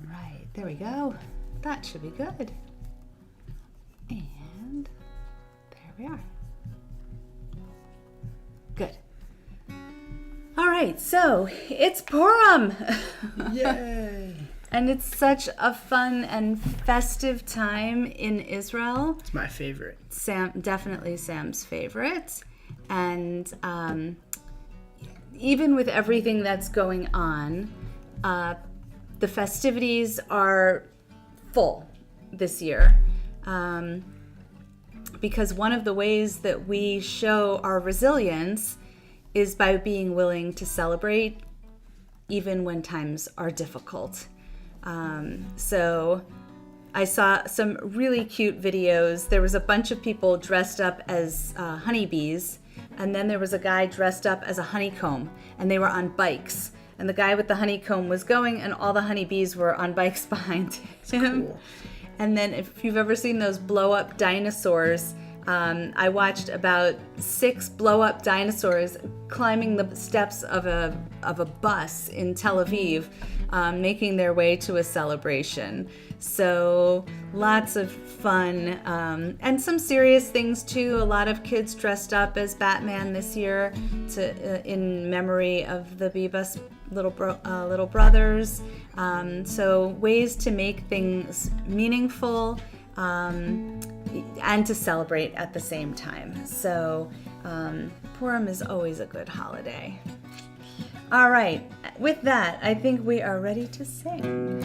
right, there we go. That should be good. And there we are. Good. All right, so it's Purim. Yay! And it's such a fun and festive time in Israel. It's my favorite. Definitely Sam's favorite. And even with everything that's going on, the festivities are full this year. Because one of the ways that we show our resilience is by being willing to celebrate even when times are difficult. So I saw some really cute videos. There was a bunch of people dressed up as honeybees, and then there was a guy dressed up as a honeycomb, and they were on bikes. And the guy with the honeycomb was going, and all the honeybees were on bikes behind him. Cool. And then if you've ever seen those blow-up dinosaurs, I watched about 6 blow-up dinosaurs climbing the steps of a bus in Tel Aviv, making their way to a celebration. So lots of fun, and some serious things too. A lot of kids dressed up as Batman this year in memory of the Bebas little brothers. So ways to make things meaningful and to celebrate at the same time. So Purim is always a good holiday. All right, with that, I think we are ready to sing.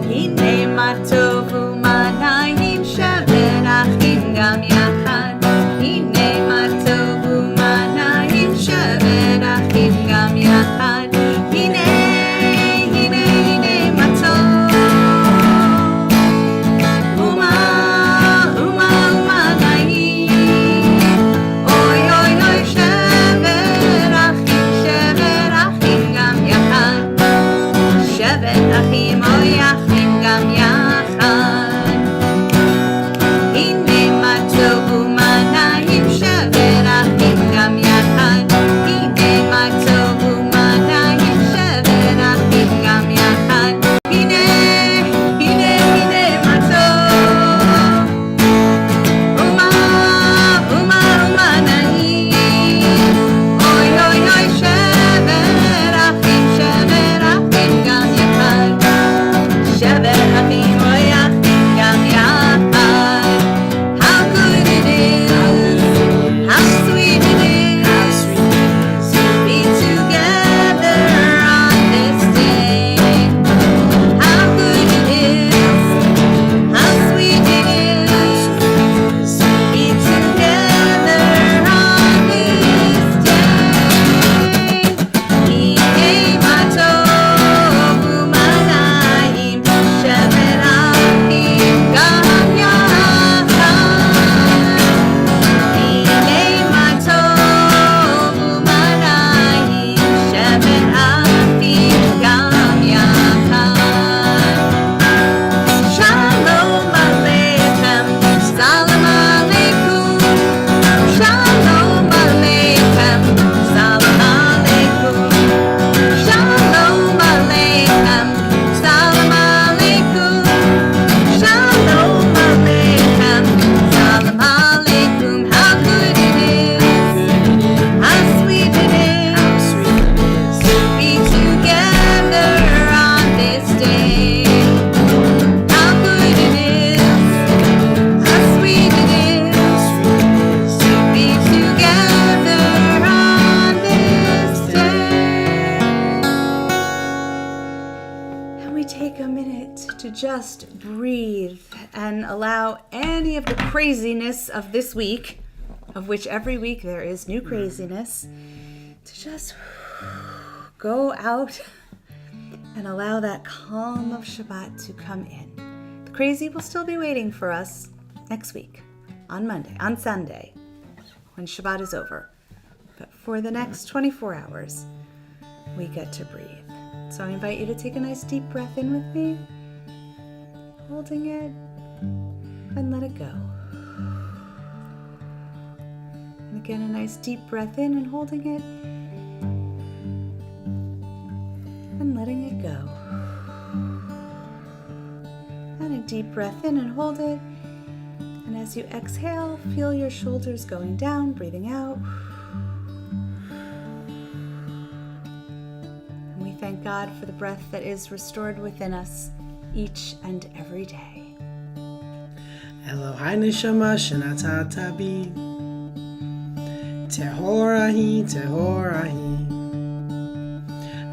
הנה מה טוב ומה נעים שווה אחים גם יחד. הנה מה טוב ומה נעים שווה אחים גם יחד. הנה מה טוב ומה נעים. אוי אוי אוי שווה אחים גם יחד. שווה אחים אוי אחים גם יחד. הנה מה טוב ומה נעים שווה אחים גם יחד. הנה מה טוב ומה נעים שווה אחים גם יחד. הנה מה טוב ומה נעים. אוי אוי אוי שווה אחים גם יחד. שווה אחים אוי אחים גם יחד. How good it is, how sweet it is to be together on this day. How good it is, how sweet it is to be together on this day. הנה מה טוב ומה נעים שווה אחים גם יחד. הנה מה טוב ומה נעים שווה אחים גם יחד. שלום עליכם, סלאם עליכום. שלום עליכם, סלאם עליכום. שלום עליכם, סלאם עליכום. שלום עליכם, סלאם עליכום. How good it is, how sweet it is to be together on this day. How good it is, how sweet it is to be together on this day. And we take a minute to just breathe and allow any of the craziness of this week, of which every week there is new craziness, to just go out and allow that calm of Shabbat to come in. The crazy will still be waiting for us next week, on Sunday, when Shabbat is over. But for the next 24 hours, we get to breathe. So I invite you to take a nice deep breath in with me, holding it, and let it go. And again, a nice deep breath in and holding it, letting it go. And a deep breath in and hold it. And as you exhale, feel your shoulders going down, breathing out. And we thank God for the breath that is restored within us each and every day. Elohai neshama shenatata bi Tehorahi, Tehorahi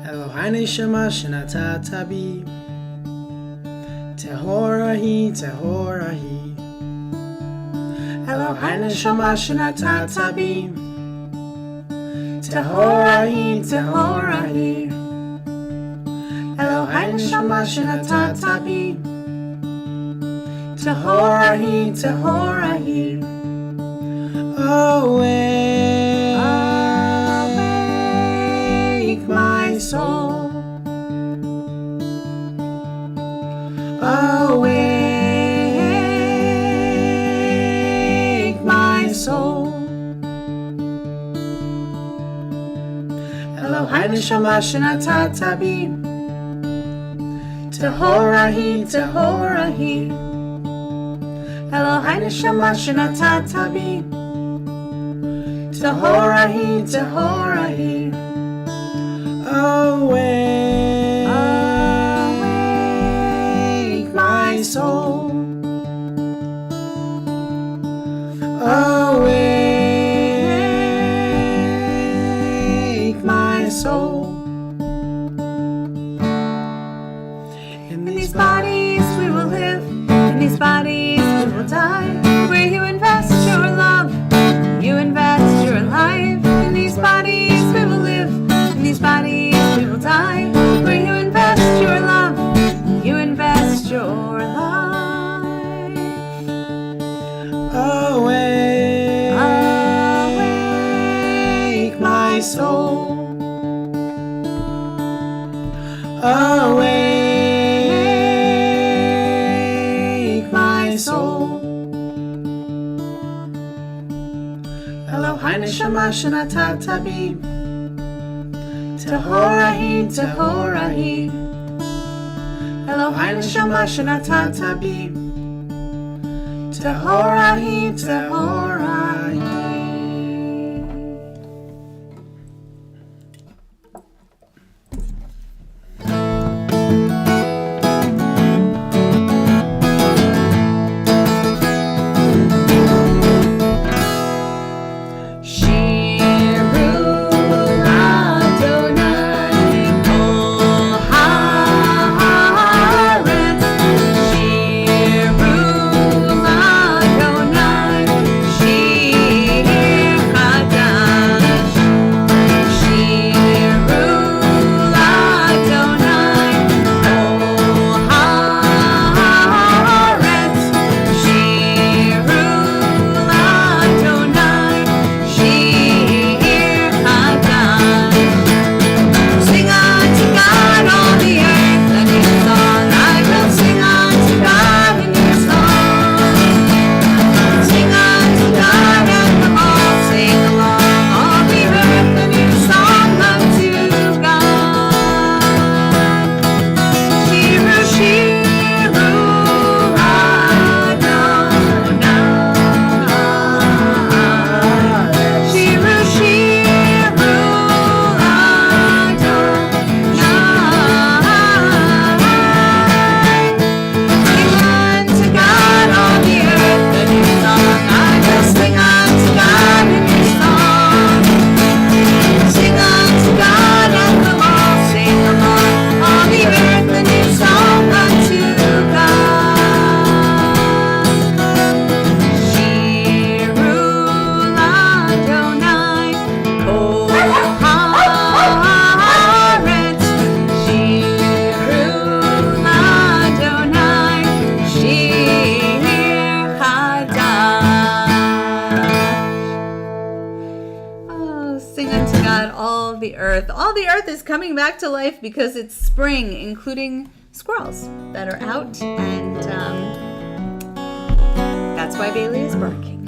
Elohai neshama shenatata bi Tehorahi, Tehorahi Elohai neshama shenatata bi Tehorahi, Tehorahi Elohai neshama shenatata bi Tehorahi, Tehorahi Awake, my soul Awake, my soul Elohai neshama shenatata bi Tehorahi, Tehorahi Elohai neshama shenatata bi Tehorahi, Tehorahi Awake, my soul Awake, my soul In these bodies we will live, in these bodies we will die. Where you invest your love, you invest your life. In these bodies we will live, in these bodies we will die. Where you invest your love, you invest your life. Awake, my soul. Awake, my soul. Elohai neshama shenatata bi Tehorahi, Tehorahi Elohai neshama shenatata bi Tehorahi, Tehorahi the earth. All the earth is coming back to life because it's spring, including squirrels that are out, and that's why Bailey is barking.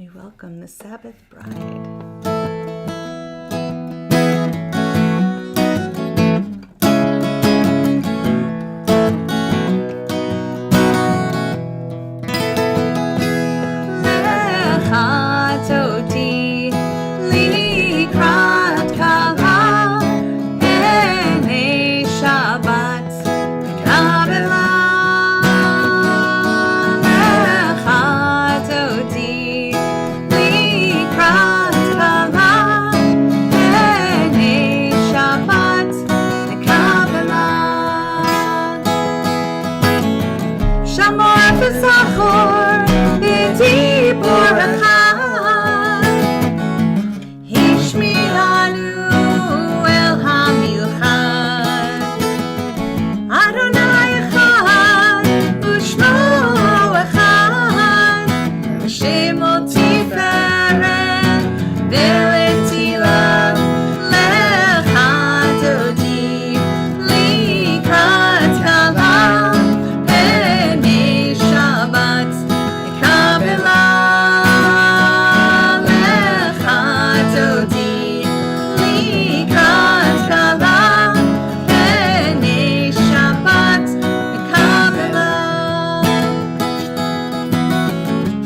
we welcome the Sabbath bride.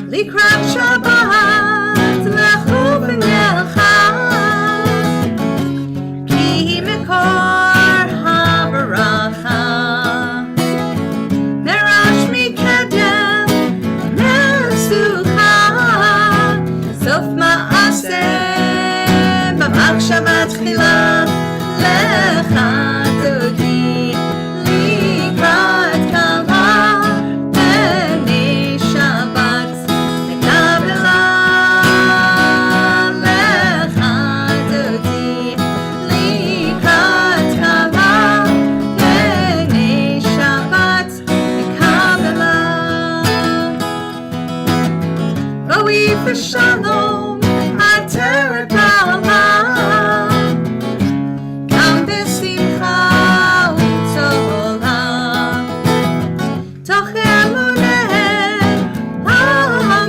לקראת שבת לכו ונלכה, כי היא מקור הברכה. נרש מקדם מסוכה, סוף מעשה במחשבה תחילה. לך תודי לקראת כלה, פני שבת לקבלה. לך תודי לקראת כלה, פני שבת לקבלה. בואי בשלום עטרת העולם,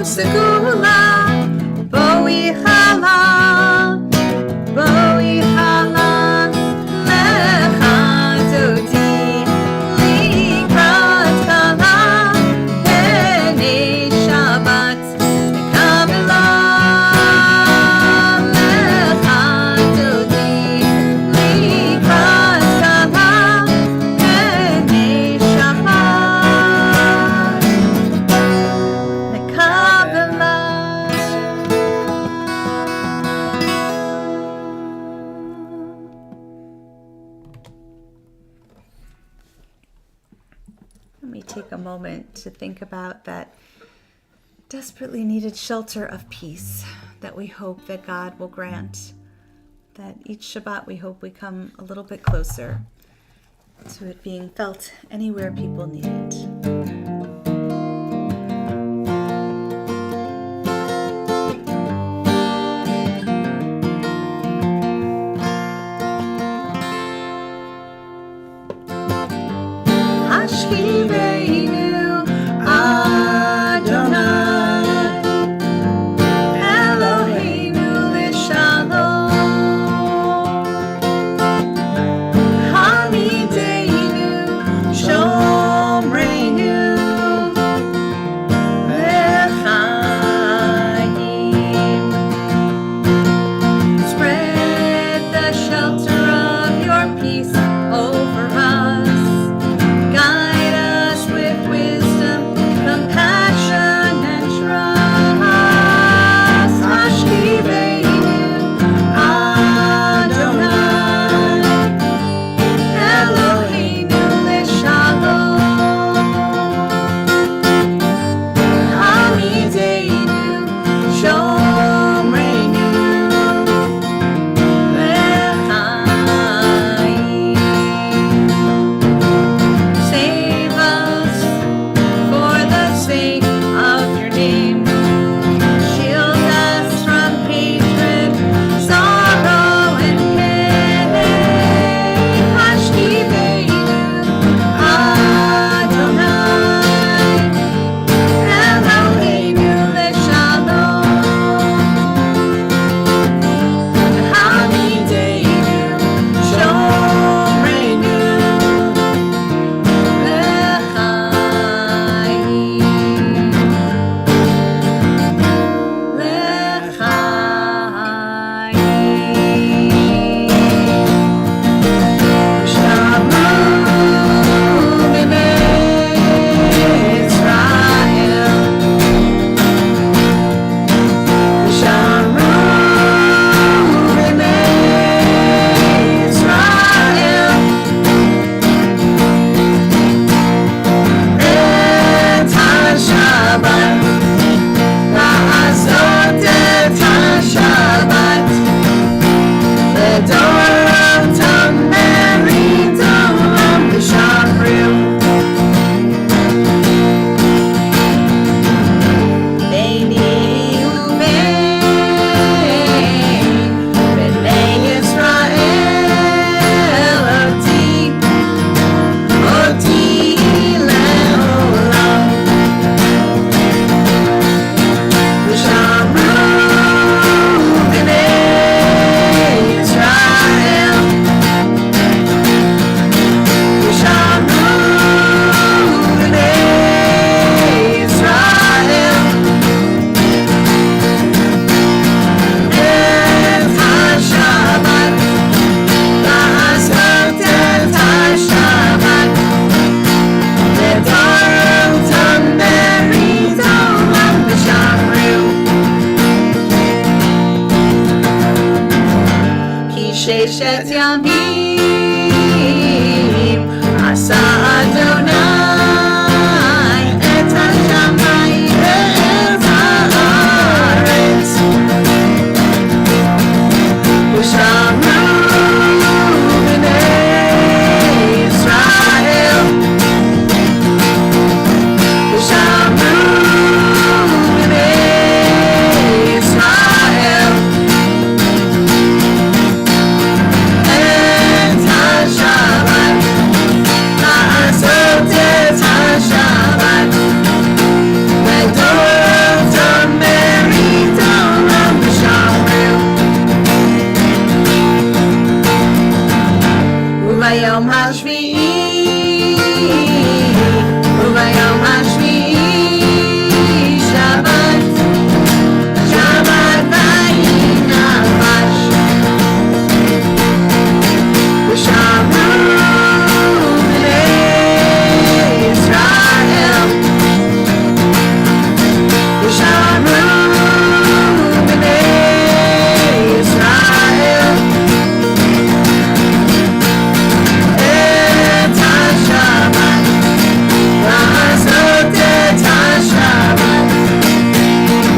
סגולה, בואי חלה, בואי חלה. לך תודי לקראת כלה, פני שבת לקבלה. לך תודי לקראת כלה, פני שבת לקבלה. Let me take a moment to think about that desperately needed shelter of peace that we hope that God will grant. That each Shabbat we hope we come a little bit closer to it being felt anywhere people need it. השכיבנו אדוני אלוהינו לשלום, העמידנו שומרנו ששת ימים עשה אדוני את השמיים ואת הארץ ושמעו בני ישראל ושמעו בני ישראל את השבת לעשות את השבת ודורתם ברית עולם ושמרו וביום השביעי וביום השביעי שבת שבת וינפש ושמעו בני ישראל ושמעו בני ישראל את השבת לעשות את השבת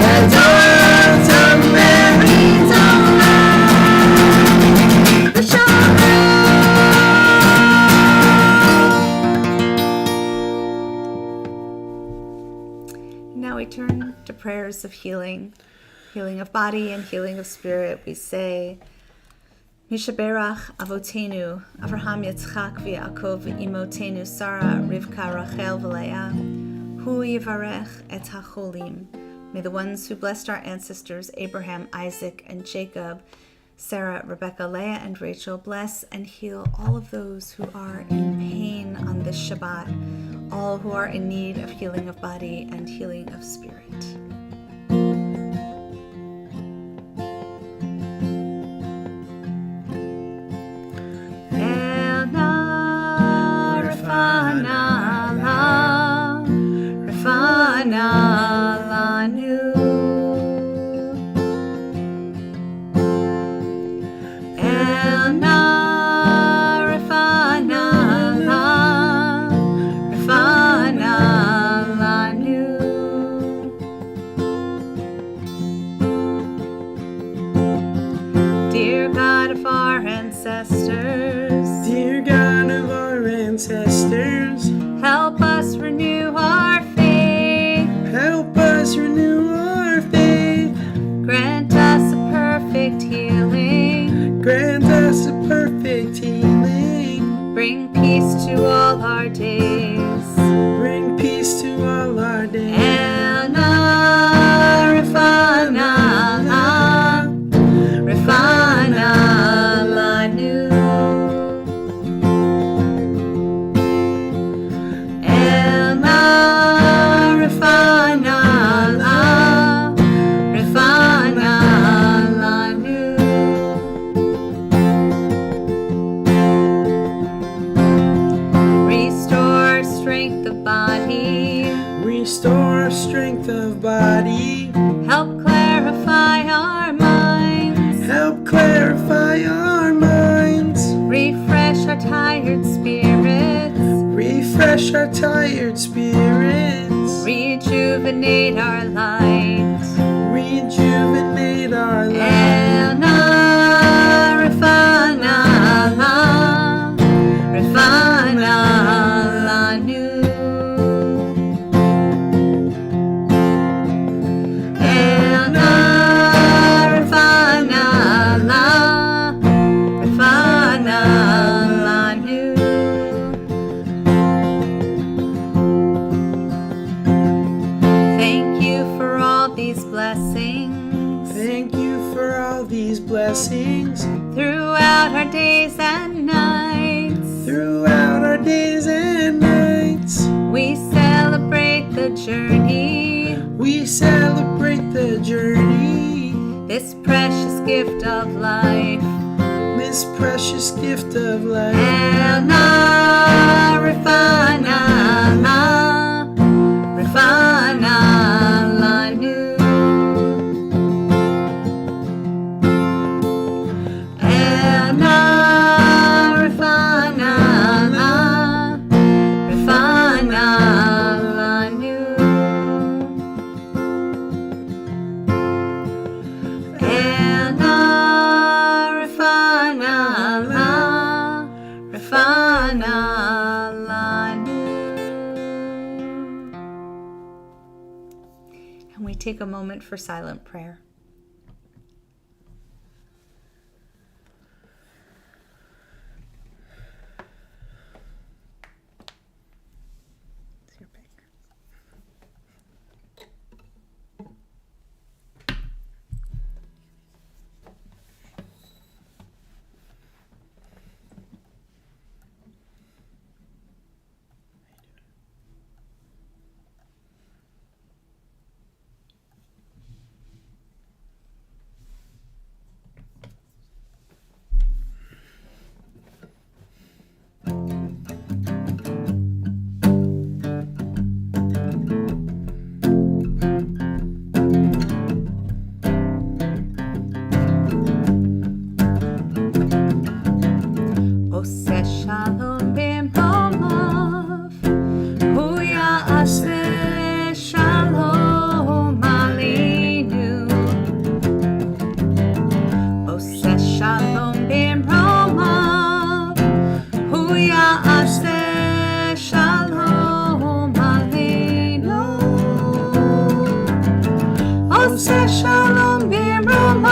ודורתם ברית עולם ושמרו Now we turn to prayers of healing of body and healing of spirit. We say, Mishaberach Avotenu, Avraham Yitzchak v'Yaakov Imotenu Sarah Rivka Rachel v'Leah, Hu Yivarech et HaCholim. May the ones who blessed our ancestors Abraham, Isaac, and Jacob, Sarah, Rebecca, Leah, and Rachel, bless and heal all of those who are in pain on this Shabbat, all who are in need of healing of body and healing of spirit. Dear God of our ancestors, Dear God of our ancestors, help us renew our faith. help us renew our faith. Grant us a perfect healing. Grant us a perfect healing. Bring peace to all our days. Bring peace to all our days. Refana lanu. Elna refana lanu. Restore strength of body. Restore strength of body. Help clarify our minds. Help clarify our minds. Refresh our tired spirits. Refresh our tired spirits. Rejuvenate our light. Rejuvenate our lives. Elna refana lanu. Elna refana lanu. Thank you for all these blessings Thank you for all these blessings throughout our days and nights. throughout our days and nights. We celebrate the journey, We celebrate the journey, this precious gift of life. this precious gift of life. Elna refana lanu. Elna take a moment for silent prayer. Ose shalom b'mromov, hu ya'aseh shalom aleinu. Ose shalom b'mromov, hu ya'aseh shalom aleinu. Ose shalom b'mromov,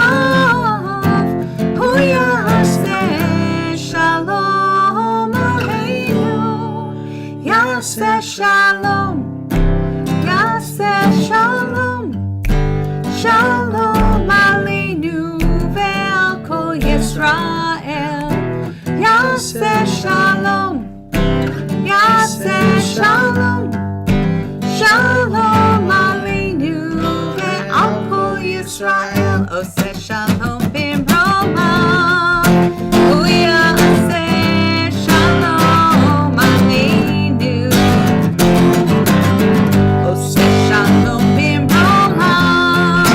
hu ya'aseh shalom aleinu. Yaseh shalom, yaseh shalom, shalom aleinu ve'al kol Yisrael. Yaseh shalom, yaseh shalom, shalom aleinu ve'al kol Yisrael. Oseh shalom b'mromov, hu ya'aseh shalom aleinu. Oseh shalom b'mromov,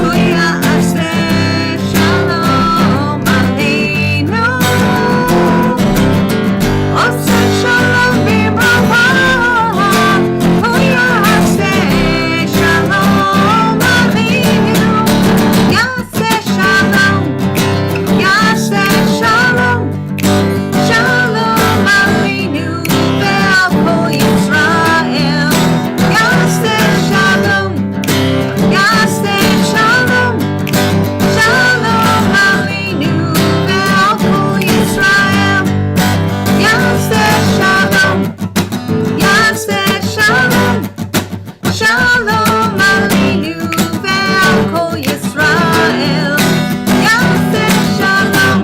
hu ya'aseh shalom aleinu. Oseh shalom b'mromov, hu ya'aseh shalom aleinu. Yaseh shalom, yaseh shalom, shalom aleinu ve'al kol Yisrael. Yaseh shalom, yaseh shalom, shalom aleinu ve'al kol Yisrael. Yaseh shalom, yaseh shalom, shalom aleinu ve'al kol Yisrael. Yaseh shalom,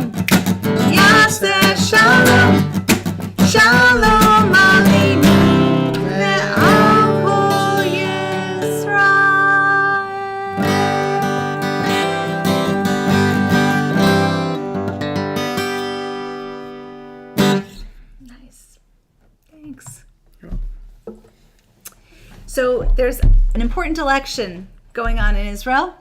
yaseh shalom, shalom aleinu ve'al kol Yisrael. Nice. Thanks. So there's an important election going on in Israel,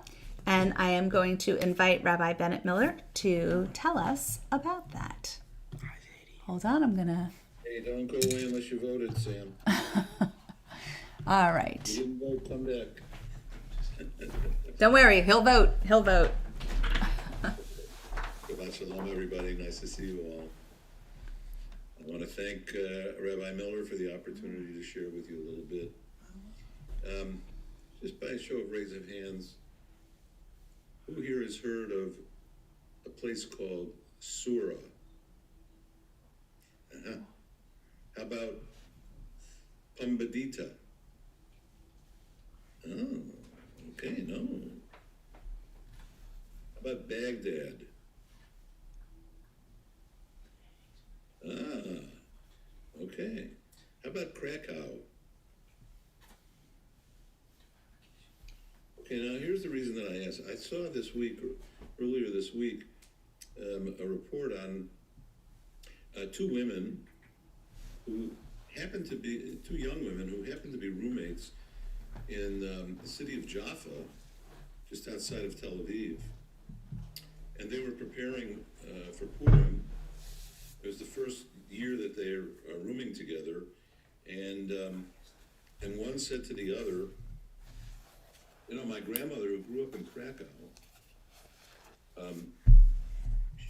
and I am going to invite Rabbi Bennett Miller to tell us about that. Hold on, I'm gonna. Hey, don't go away unless you voted, Sam. All right. You didn't vote, come back. Don't worry, he'll vote. He'll vote. Shabbat shalom, everybody. Nice to see you all. I want to thank Rabbi Miller for the opportunity to share with you a little bit. Just by a show of raise of hands, who here has heard of a place called Sura? Uh-huh. How about Pumbedita? Oh, okay, no. How about Baghdad? Ah, okay. How about Krakow? Okay, now here's the reason that I asked. I saw earlier this week, a report on two women who happened to be, two young women who happened to be roommates in the city of Jaffa, just outside of Tel Aviv. And they were preparing for Purim. It was the first year that they are rooming together, and one said to the other, you know, my grandmother who grew up in Krakow,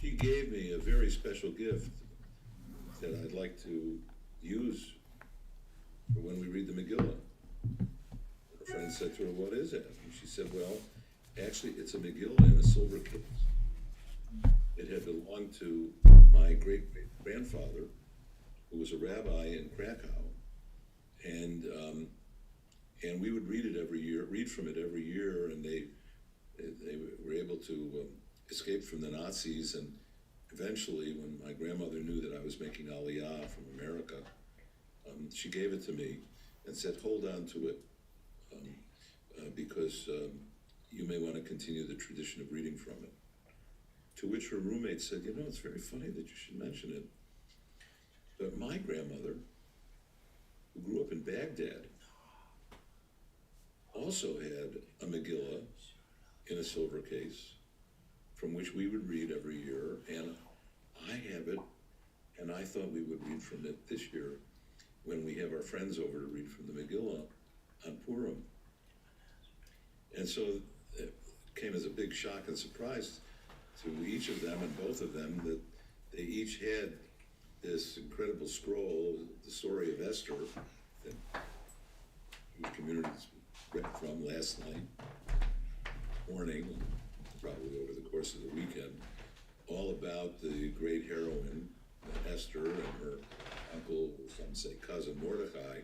she gave me a very special gift that I'd like to use for when we read the Megillah. a friend said to her, "What is it?" And she said, "Well, actually, it's a Megillah in a silver case. It had belonged to my great-grandfather, who was a rabbi in Krakow, and we would read from it every year, and they were able to escape from the Nazis, and eventually, when my grandmother knew that I was making Aliyah from America, she gave it to me and said, hold on to it, because you may want to continue the tradition of reading from it. To which her roommate said, it's very funny that you should mention it, but my grandmother, who grew up in Baghdad, also had a Megillah in a silver case from which we would read every year, and I have it, and I thought we would read from it this year when we have our friends over to read from the Megillah on Purim. And so it came as a big shock and surprise to each of them, and both of them, that they each had this incredible scroll, the story of Esther, that Jewish communities read from last night, morning, probably over the course of the weekend, all about the great heroine, Esther, and her uncle, some say cousin, Mordecai,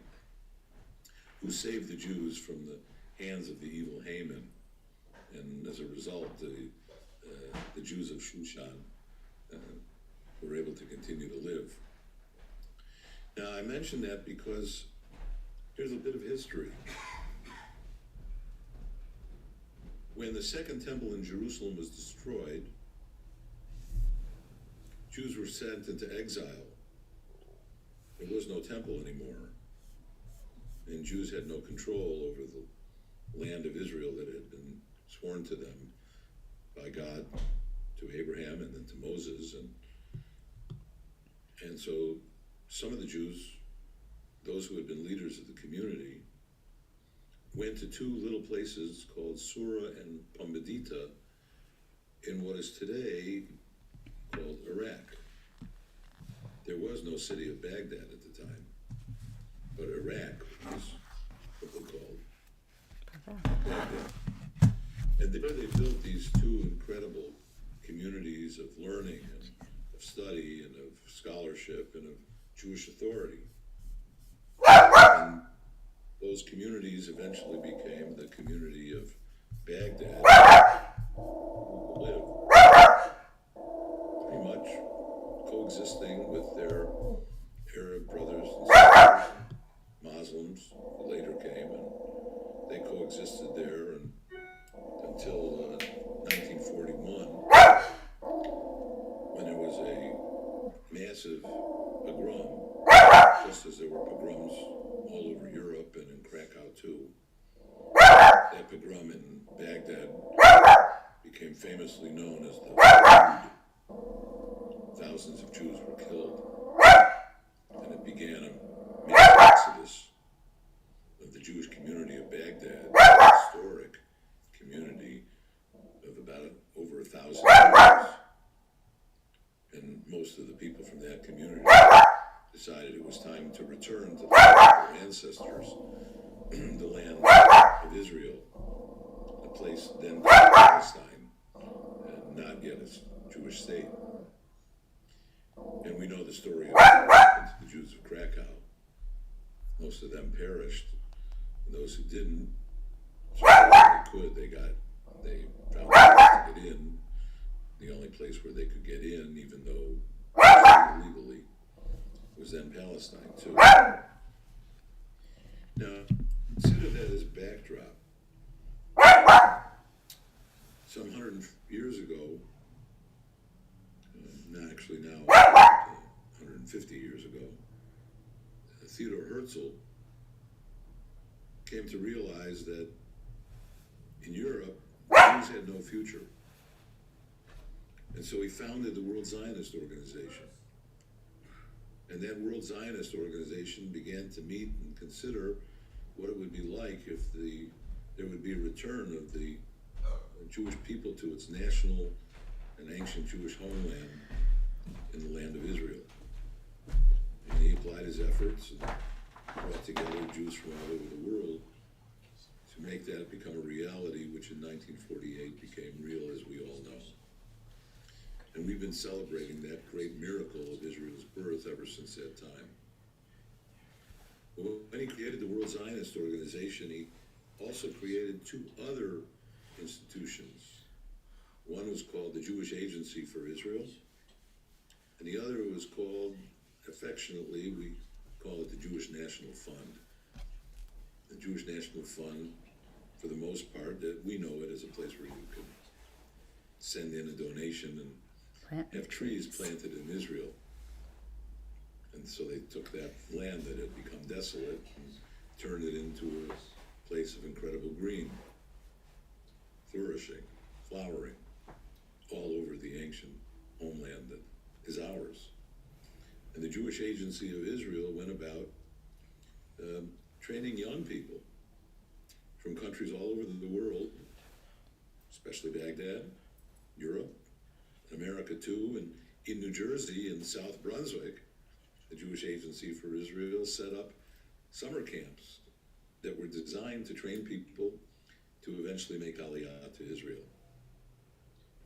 who saved the Jews from the hands of the evil Haman. And as a result, the Jews of Shushan were able to continue to live. Now, I mention that because here's a bit of history. When the Second Temple in Jerusalem was destroyed, Jews were sent into exile. There was no temple anymore, and Jews had no control over the land of Israel that had been sworn to them by God, to Abraham and then to Moses. And so some of the Jews, those who had been leaders of the community, went to two little places called Sura and Pumbedita in what is today called Iraq. There was no city of Baghdad at the time, but Iraq was what they called Baghdad. And there they built these two incredible communities of learning and of study and of scholarship and of Jewish authority. And those communities eventually became the community of Baghdad, who lived pretty much coexisting with their Arab brothers and sisters, Muslims, who later came, and they coexisted there until 1941, when there was a massive pogrom, just as there were pogroms all over Europe and in Krakow too. That pogrom in Baghdad became famously known as the Flood. Thousands of Jews were killed, and it began a mass exodus of the Jewish community of Baghdad, a historic community of about over 1,000 Jews. And most of the people from that community decided it was time to return to the land of their ancestors, the land of Israel, a place then called Palestine, and not yet a Jewish state. And we know the story of the Jews of Krakow. Most of them perished, and those who didn't, so they could, they found ways to get in. The only place where they could get in, even though illegally, was then Palestine too. Now, consider that as backdrop. Some 100 years ago, actually now 150 years ago, Theodor Herzl came to realize that in Europe, Jews had no future. And so he founded the World Zionist Organization. And that World Zionist Organization began to meet and consider what it would be like if there would be a return of the Jewish people to its national and ancient Jewish homeland in the land of Israel. And he applied his efforts and brought together Jews from all over the world to make that become a reality, which in 1948 became real, as we all know. And we've been celebrating that great miracle of Israel's birth ever since that time. Well, when he created the World Zionist Organization, he also created two other institutions. One was called the Jewish Agency for Israel, and the other was called, affectionately, we call it the Jewish National Fund. The Jewish National Fund, for the most part, that we know it as a place where you can send in a donation and have trees planted in Israel. And so they took that land that had become desolate and turned it into a place of incredible green, flourishing, flowering, all over the ancient homeland that is ours. And the Jewish Agency of Israel went about training young people from countries all over the world, especially Baghdad, Europe, America too, and in New Jersey and South Brunswick, the Jewish Agency for Israel set up summer camps that were designed to train people to eventually make Aliyah to Israel.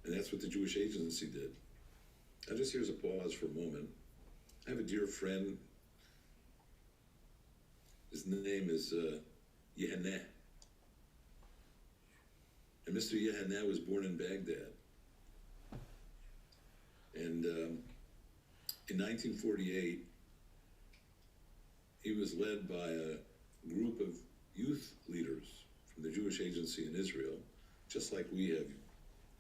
And that's what the Jewish Agency did. Now just here's a pause for a moment. I have a dear friend. His name is Yehaneh. And Mr. Yehaneh was born in Baghdad. And in 1948, he was led by a group of youth leaders from the Jewish Agency in Israel, just like we have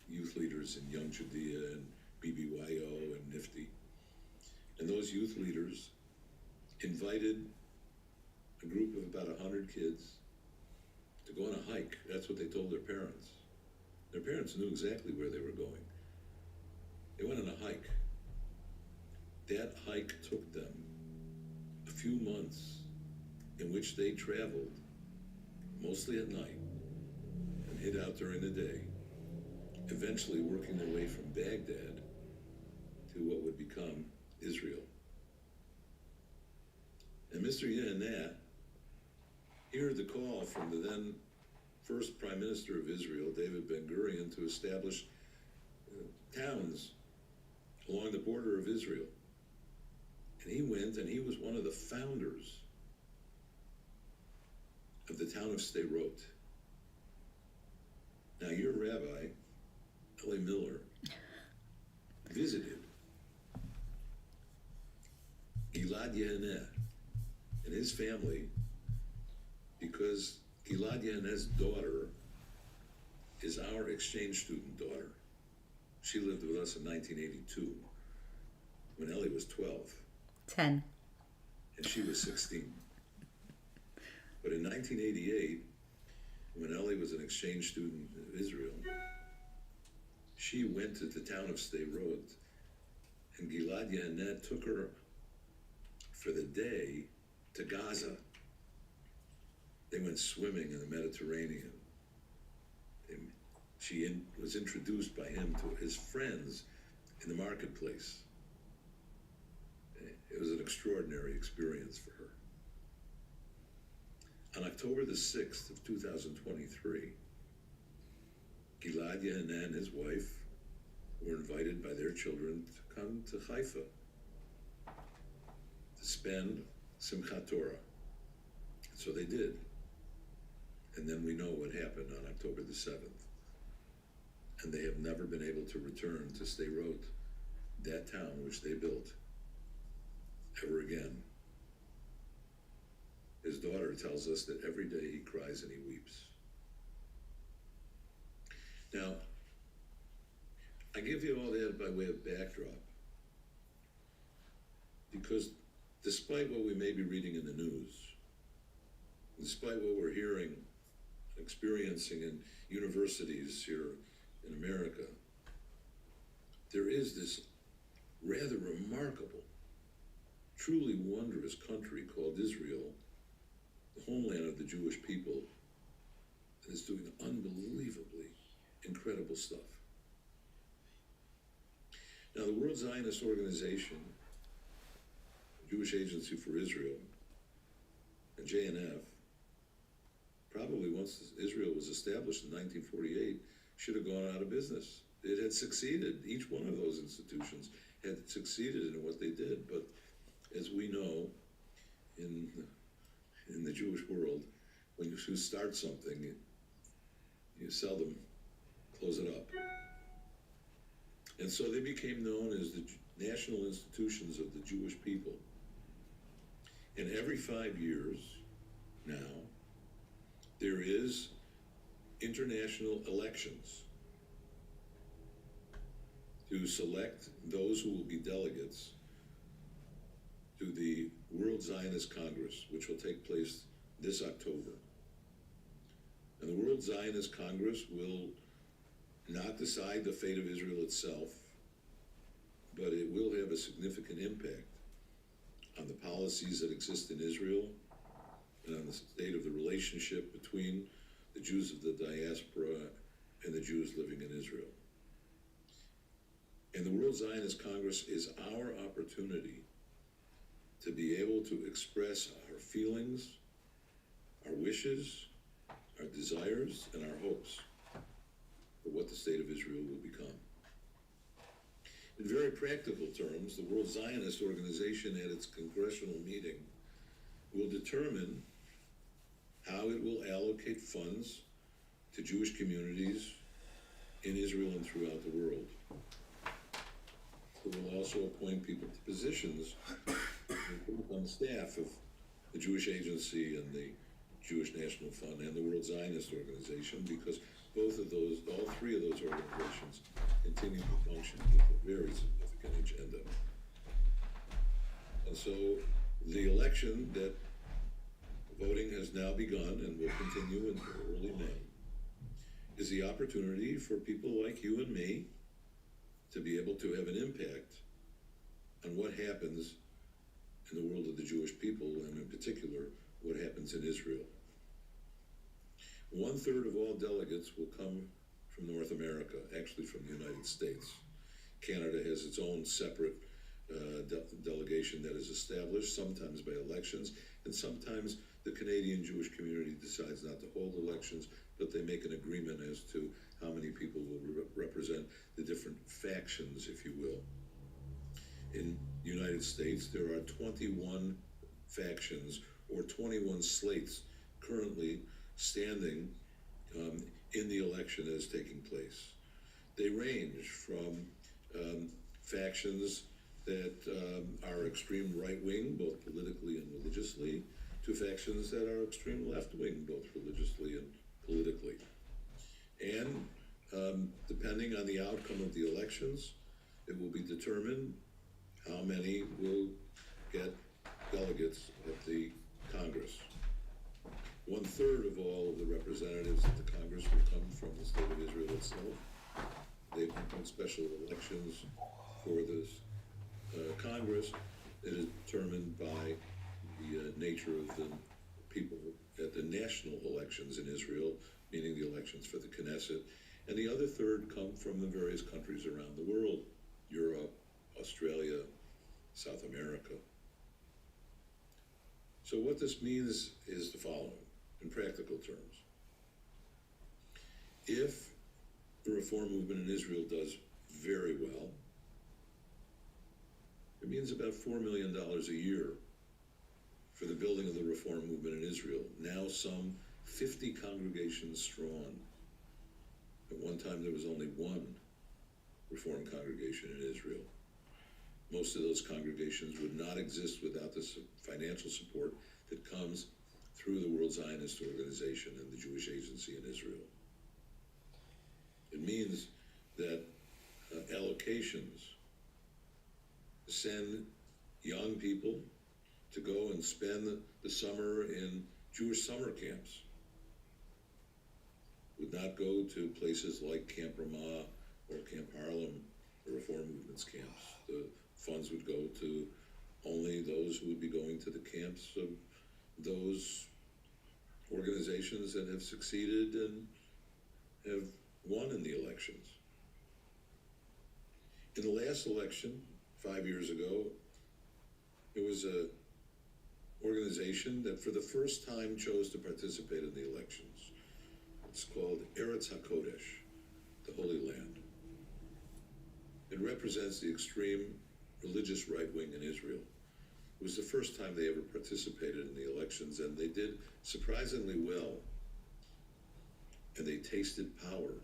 youth leaders in Young Judea and BBYO and NIFTY. And those youth leaders invited a group of about 100 kids to go on a hike. That's what they told their parents. Their parents knew exactly where they were going. They went on a hike. That hike took them a few months in which they traveled, mostly at night, and hid out during the day, eventually working their way from Baghdad to what would become Israel. And Mr. Yehaneh, he heard the call from the then first Prime Minister of Israel, David Ben-Gurion, to establish towns along the border of Israel. And he went, and he was one of the founders of the town of Sderot. Now, your rabbi, Eli Miller, visited Gilad Yehaneh and his family because Gilad Yehaneh's daughter is our exchange student daughter. She lived with us in 1982 when Ellie was 12. 10. And she was 16. But in 1988, when Ellie was an exchange student in Israel, she went to the town of Sderot, and Gilad Yehaneh took her for the day to Gaza. They went swimming in the Mediterranean. She was introduced by him to his friends in the marketplace. It was an extraordinary experience for her. On October the 6th of 2023, Gilad Yehaneh and his wife were invited by their children to come to Haifa to spend Simchat Torah. So they did. And then we know what happened on October the 7th. And they have never been able to return to Sderot, that town which they built, ever again. His daughter tells us that every day he cries and he weeps. Now, I give you all that by way of backdrop, because despite what we may be reading in the news, despite what we're hearing, experiencing in universities here in America, there is this rather remarkable, truly wondrous country called Israel, the homeland of the Jewish people, that is doing unbelievably incredible stuff. Now, the World Zionist Organization, the Jewish Agency for Israel, and JNF, probably once Israel was established in 1948, should have gone out of business. It had succeeded. Each one of those institutions had succeeded in what they did. But as we know, in the Jewish world, when you start something, you seldom close it up. And so they became known as the national institutions of the Jewish people. And every 5 years now, there is international elections to select those who will be delegates to the World Zionist Congress, which will take place this October. And the World Zionist Congress will not decide the fate of Israel itself, but it will have a significant impact on the policies that exist in Israel and on the state of the relationship between the Jews of the diaspora and the Jews living in Israel. And the World Zionist Congress is our opportunity to be able to express our feelings, our wishes, our desires, and our hopes for what the state of Israel will become. In very practical terms, the World Zionist Organization at its congressional meeting will determine how it will allocate funds to Jewish communities in Israel and throughout the world. It will also appoint people to positions on the staff of the Jewish Agency and the Jewish National Fund and the World Zionist Organization, because all three of those organizations continue to function with a very significant agenda. And so the election that voting has now begun and will continue until early May is the opportunity for people like you and me to be able to have an impact on what happens in the world of the Jewish people, and in particular, what happens in Israel. 1/3 of all delegates will come from North America, actually from the United States. Canada has its own separate delegation that is established, sometimes by elections, and sometimes the Canadian Jewish community decides not to hold elections, but they make an agreement as to how many people will represent the different factions, if you will. In the United States, there are 21 factions or 21 slates currently standing in the election that is taking place. They range from factions that are extreme right-wing, both politically and religiously, to factions that are extreme left-wing, both religiously and politically. And depending on the outcome of the elections, it will be determined how many will get delegates at the Congress. 1/3 of all of the representatives at the Congress will come from the state of Israel itself. They've become special elections for this Congress. It is determined by the nature of the people at the national elections in Israel, meaning the elections for the Knesset. And the other third come from the various countries around the world: Europe, Australia, South America. So what this means is the following, in practical terms. If the reform movement in Israel does very well, it means about $4 million a year for the building of the reform movement in Israel, now some 50 congregations strong. At one time there was only one reform congregation in Israel. Most of those congregations would not exist without the financial support that comes through the World Zionist Organization and the Jewish Agency in Israel. It means that allocations send young people to go and spend the summer in Jewish summer camps. Would not go to places like Camp Ramah or Camp Harlem, the Reform Movement's camps. The funds would go to only those who would be going to the camps of those organizations that have succeeded and have won in the elections. In the last election, 5 years ago, it was a organization that for the first time chose to participate in the elections. It's called Eretz HaKodesh, the Holy Land. It represents the extreme religious right wing in Israel. It was the first time they ever participated in the elections, and they did surprisingly well. And they tasted power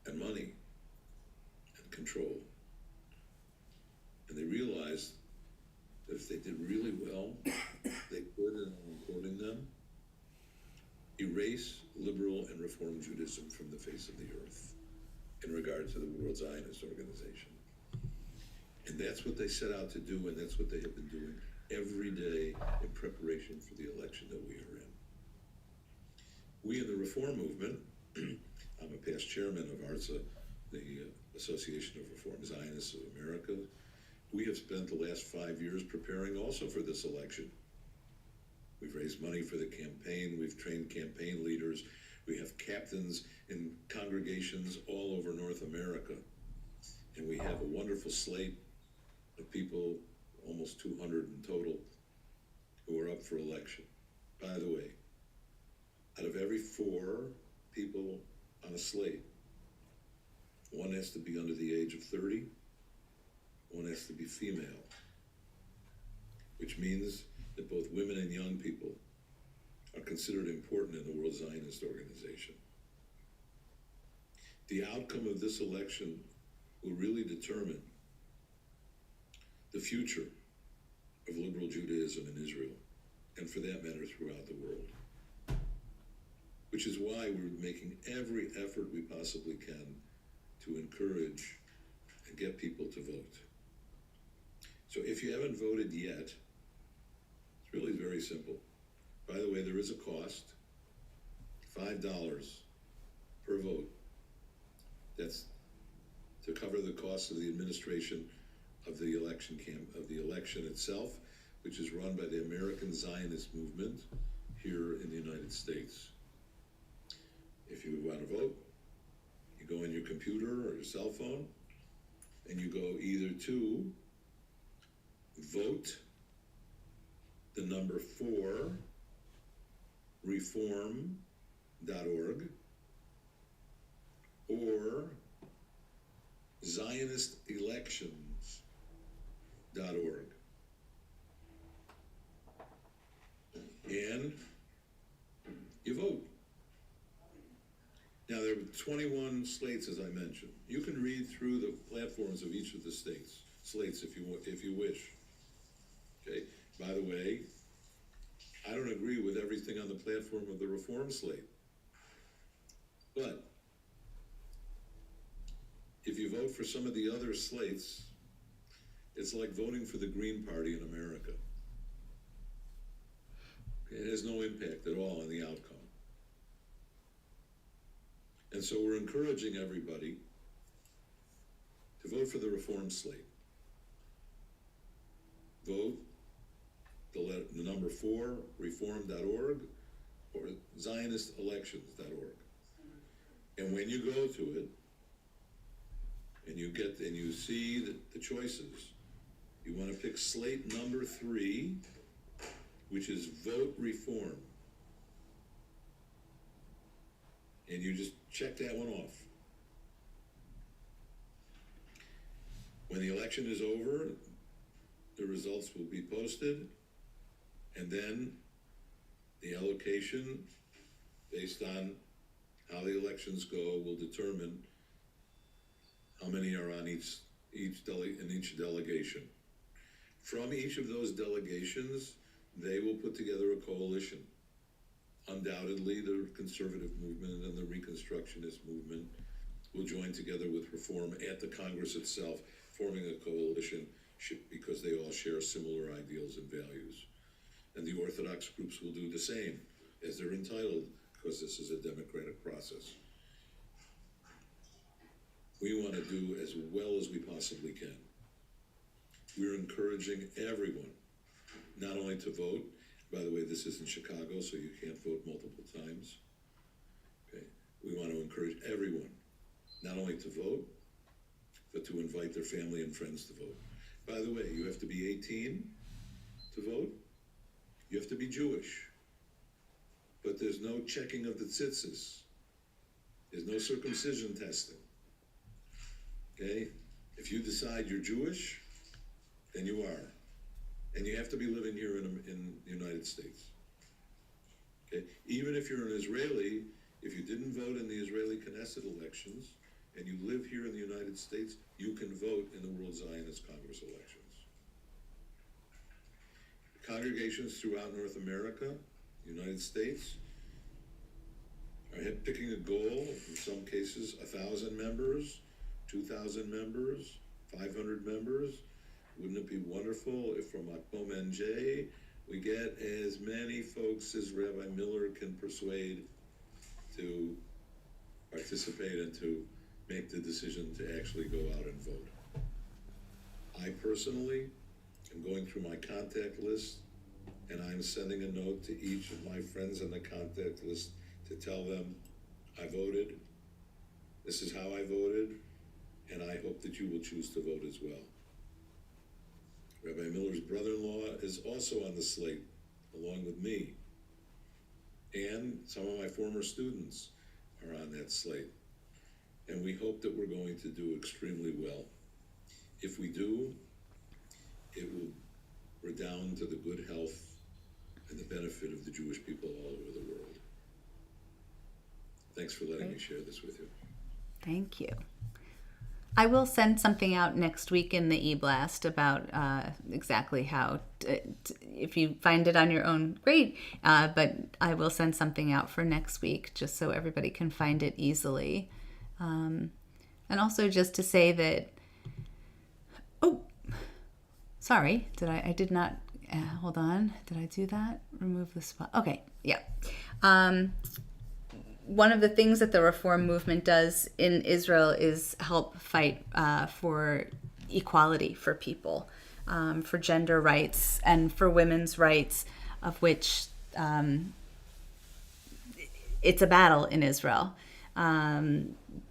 and money and control. And they realized that if they did really well, they could, and I'm quoting them, erase liberal and reform Judaism from the face of the earth in regard to the World Zionist Organization. And that's what they set out to do, and that's what they have been doing every day in preparation for the election that we are in. We in the Reform Movement, I'm a past chairman of ARTSA, the Association of Reform Zionists of America. We have spent the last 5 years preparing also for this election. We've raised money for the campaign, we've trained campaign leaders, we have captains in congregations all over North America, and we have a wonderful slate of people, almost 200 in total, who are up for election. By the way, out of every 4 people on a slate, one has to be under the age of 30, one has to be female, which means that both women and young people are considered important in the World Zionist Organization. The outcome of this election will really determine the future of liberal Judaism in Israel, and for that matter, throughout the world. Which is why we're making every effort we possibly can to encourage and get people to vote. So if you haven't voted yet, it's really very simple. By the way, there is a cost, $5 per vote. That's to cover the cost of the administration of the election itself, which is run by the American Zionist movement here in the United States. If you want to vote, you go on your computer or your cell phone, and you go either to vote the number 4 reform.org or zionistelections.org. And you vote. Now, there are 21 slates, as I mentioned. You can read through the platforms of each of the slates if you wish. Okay. By the way, I don't agree with everything on the platform of the Reform slate. But if you vote for some of the other slates, it's like voting for the Green Party in America. It has no impact at all on the outcome. And so we're encouraging everybody to vote for the Reform slate. Vote the number 4, reform.org, or zionistelections.org. And when you go to it, and you see the choices, you want to pick slate number 3, which is vote reform. And you just check that one off. When the election is over, the results will be posted, and then the allocation, based on how the elections go, will determine how many are on each delegation. From each of those delegations, they will put together a coalition. Undoubtedly, the conservative movement and the Reconstructionist movement will join together with Reform at the Congress itself, forming a coalition because they all share similar ideals and values. And the Orthodox groups will do the same, as they're entitled, because this is a democratic process. We want to do as well as we possibly can. We're encouraging everyone not only to vote. By the way, this isn't Chicago, so you can't vote multiple times. Okay. We want to encourage everyone not only to vote, but to invite their family and friends to vote. By the way, you have to be 18, to vote, you have to be Jewish. But there's no checking of the tzitzis. There's no circumcision testing. Okay? If you decide you're Jewish, then you are. And you have to be living here in the United States. Okay? Even if you're an Israeli, if you didn't vote in the Israeli Knesset elections, and you live here in the United States, you can vote in the World Zionist Congress elections. Congregations throughout North America, United States, are picking a goal, in some cases, 1,000 members, 2,000 members, 500 members. Wouldn't it be wonderful if from Akbom NJ we get as many folks as Rabbi Miller can persuade to participate and to make the decision to actually go out and vote. I personally am going through my contact list, and I'm sending a note to each of my friends on the contact list to tell them I voted, this is how I voted, and I hope that you will choose to vote as well. Rabbi Miller's brother-in-law is also on the slate, along with me. And some of my former students are on that slate. And we hope that we're going to do extremely well. If we do, it will redound to the good health and the benefit of the Jewish people all over the world. Thanks for letting me share this with you. Thank you. I will send something out next week in the e-blast about exactly how, if you find it on your own, great. But I will send something out for next week just so everybody can find it easily. And also just to say that, sorry, I did not, hold on. Did I do that? Remove the spot. Okay, yeah. One of the things that the Reform movement does in Israel is help fight for equality for people, for gender rights and for women's rights, of which it's a battle in Israel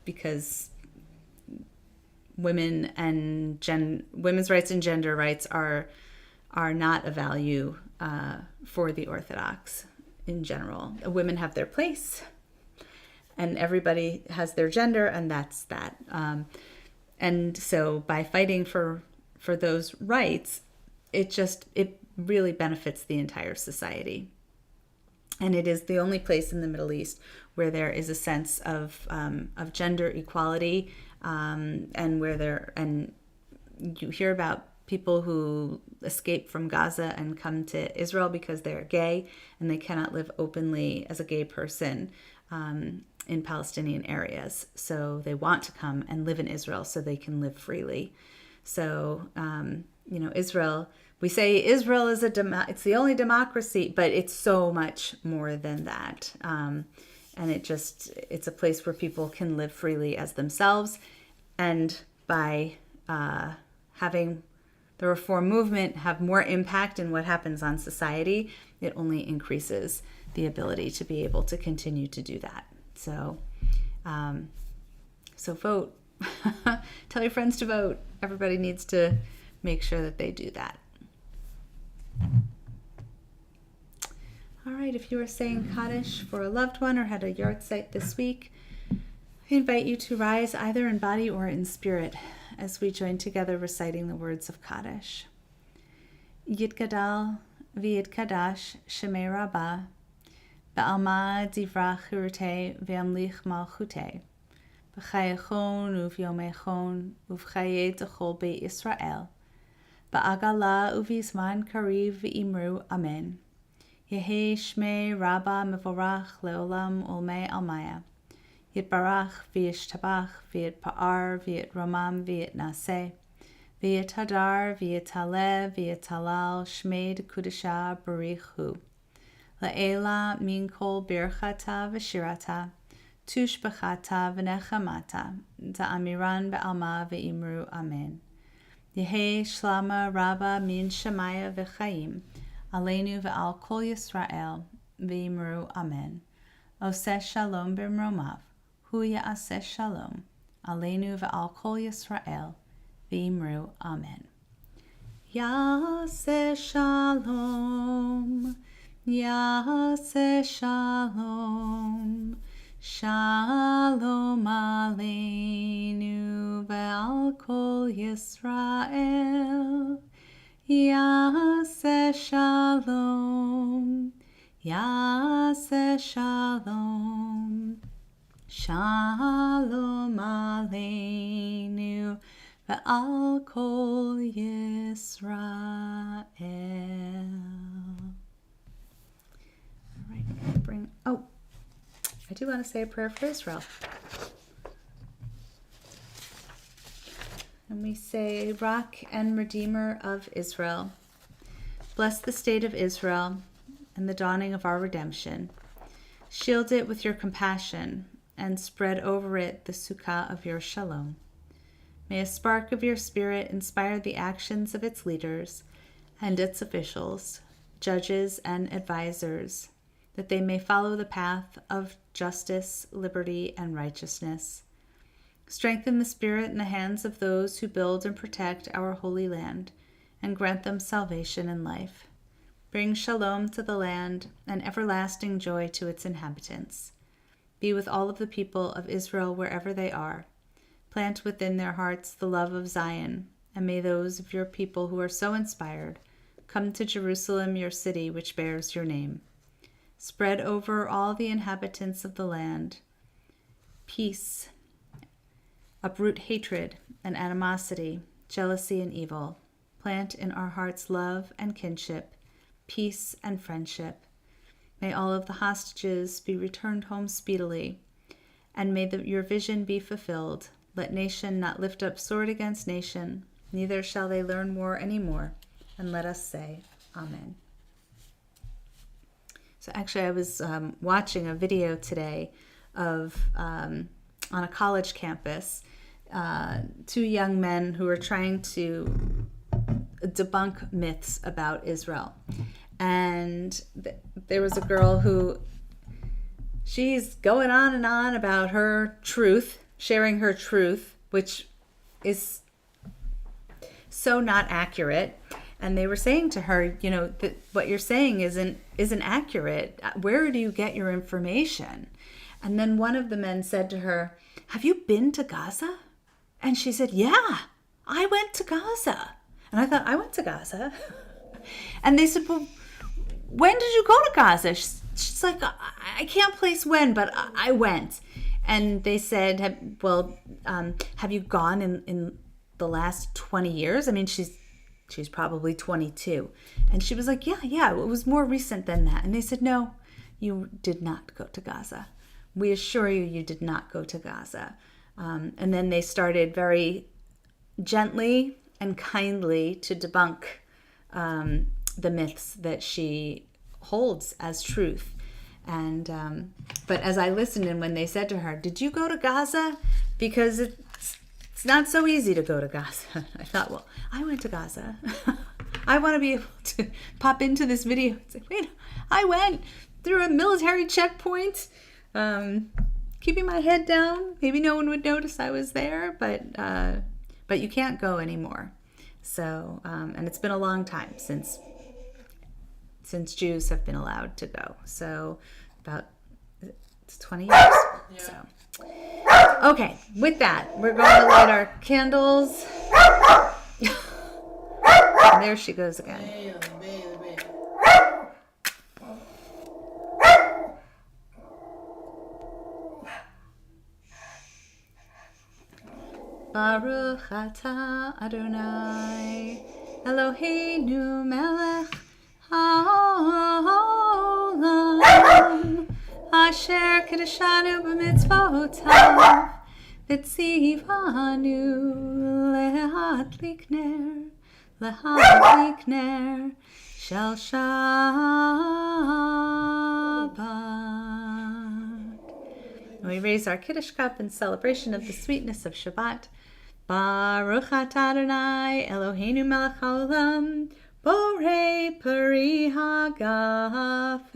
because women's rights and gender rights are not a value for the Orthodox in general. Women have their place. And everybody has their gender, and that's that. And so by fighting for those rights, it really benefits the entire society. And it is the only place in the Middle East where there is a sense of gender equality, and you hear about people who escape from Gaza and come to Israel because they're gay and they cannot live openly as a gay person in Palestinian areas. So they want to come and live in Israel so they can live freely. So, Israel, we say Israel is it's the only democracy, but it's so much more than that. And it's a place where people can live freely as themselves. And by having the Reform movement have more impact in what happens on society, it only increases the ability to be able to continue to do that. So vote. Tell your friends to vote. Everybody needs to make sure that they do that. All right, if you are saying Kaddish for a loved one or had a yard site this week, I invite you to rise either in body or in spirit as we join together reciting the words of Kaddish. Yitgadal v'yitkadash shemei Rabbah Ba'alma divrach hirute ve'amlich malchute b'chayechon uv'yomechon uv'chaye d'chol be'Yisrael ba'agala uv'izman kariv v'imru amen. Yehi shmei Rabbah mevorach leolam ulmei almaya yitbarach v'yishtabach v'yitpa'ar v'yitromam v'yitnaseh v'yithadar v'yitaleh v'yitalal shmei d'kudisha barich hu. La'ela min kol birchata v'shirata, tushbachata v'nechamata, ta'amiran be'alma ve'imru amen. Yehi shlama Rabbah min shemaya v'chaim, aleinu ve'al kol Yisrael ve'imru amen. Oseh shalom b'mromav, hu ya'aseh shalom, aleinu ve'al kol Yisrael ve'imru amen. Yaseh shalom, Yaseh shalom, Shalom aleinu ve'al kol Yisrael. Yaseh shalom, Yaseh shalom, Shalom aleinu ve'al kol Yisrael. All right, I do want to say a prayer for Israel. And we say, Rock and Redeemer of Israel, bless the state of Israel and the dawning of our redemption. Shield it with your compassion and spread over it the sukkah of your shalom. May a spark of your spirit inspire the actions of its leaders and its officials, judges and advisors, that they may follow the path of justice, liberty, and righteousness. Strengthen the spirit in the hands of those who build and protect our holy land, and grant them salvation and life. Bring shalom to the land and everlasting joy to its inhabitants. Be with all of the people of Israel wherever they are. Plant within their hearts the love of Zion, and may those of your people who are so inspired come to Jerusalem, your city, which bears your name. Spread over all the inhabitants of the land peace. Uproot hatred and animosity, jealousy and evil. Plant in our hearts love and kinship, peace and friendship. May all of the hostages be returned home speedily, and may your vision be fulfilled. Let nation not lift up sword against nation, neither shall they learn war any more. And let us say, Amen. So actually, I was watching a video today of, on a college campus, two young men who were trying to debunk myths about Israel. And there was a girl who, she's going on and on about her truth, sharing her truth, which is so not accurate. And they were saying to her, you know, that what you're saying isn't accurate. Where do you get your information? And then one of the men said to her, have you been to Gaza? And she said, yeah, I went to Gaza. And I thought, I went to Gaza? And they said, well, when did you go to Gaza? She's like, I can't place when, but I went. And they said, have you gone in the last 20 years? I mean, she's probably 22. And she was like, yeah, it was more recent than that. And they said, no, you did not go to Gaza. We assure you, you did not go to Gaza. And then they started very gently and kindly to debunk the myths that she holds as truth. And but as I listened, and when they said to her, did you go to Gaza? Because it's not so easy to go to Gaza. I thought, well, I went to Gaza. I want to be able to pop into this video and say, wait, I went through a military checkpoint, keeping my head down. Maybe no one would notice I was there, but you can't go anymore. So, and it's been a long time since Jews have been allowed to go. So about 20 years. Yeah. So. Okay, with that, we're going to light our candles. And there she goes again. Baruch atah Adonai Eloheinu melech haolam asher kedeshanu b'mitzvotav v'tzivanu lehadlik ner shel Shabbat. We raise our Kiddush cup in celebration of the sweetness of Shabbat. Baruch atah Adonai Eloheinu melech haolam borei peri hagafen.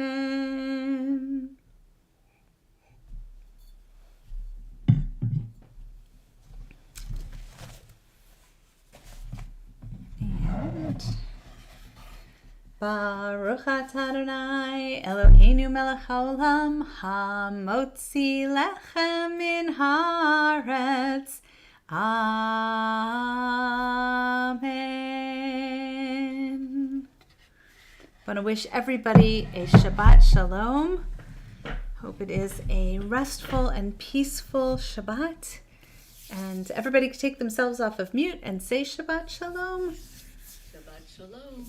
And Baruch atah Adonai Eloheinu melech haolam hamotzi lechem min haaretz. Amen. I want to wish everybody a Shabbat Shalom. Hope it is a restful and peaceful Shabbat. And everybody can take themselves off of mute and say Shabbat Shalom. Shabbat Shalom.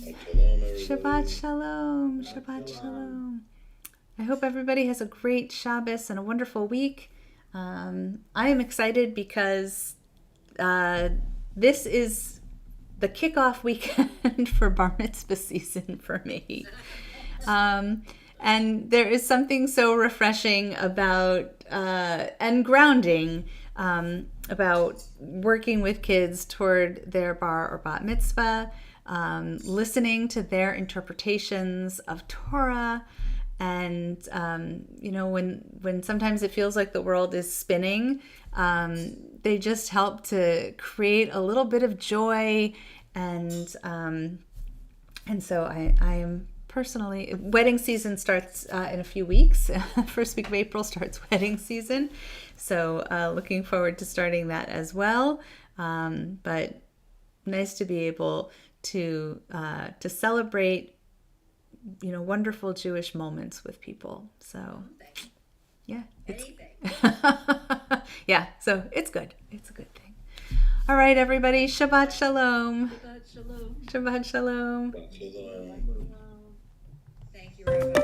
Shabbat Shalom. Shabbat Shalom. I hope everybody has a great Shabbos and a wonderful week. I am excited because this is the kickoff weekend for Bar Mitzvah season for me. And there is something so refreshing about and grounding about working with kids toward their bar or bat mitzvah, listening to their interpretations of Torah. And, when sometimes it feels like the world is spinning, they just help to create a little bit of joy. And so I am personally, wedding season starts in a few weeks. First week of April starts wedding season. So looking forward to starting that as well. But nice to be able to celebrate, wonderful Jewish moments with people. So yeah, yeah, so it's good. It's a good thing. All right, everybody. Shabbat Shalom. Shabbat Shalom. Shabbat Shalom. Shalom. Thank you, Rabbi.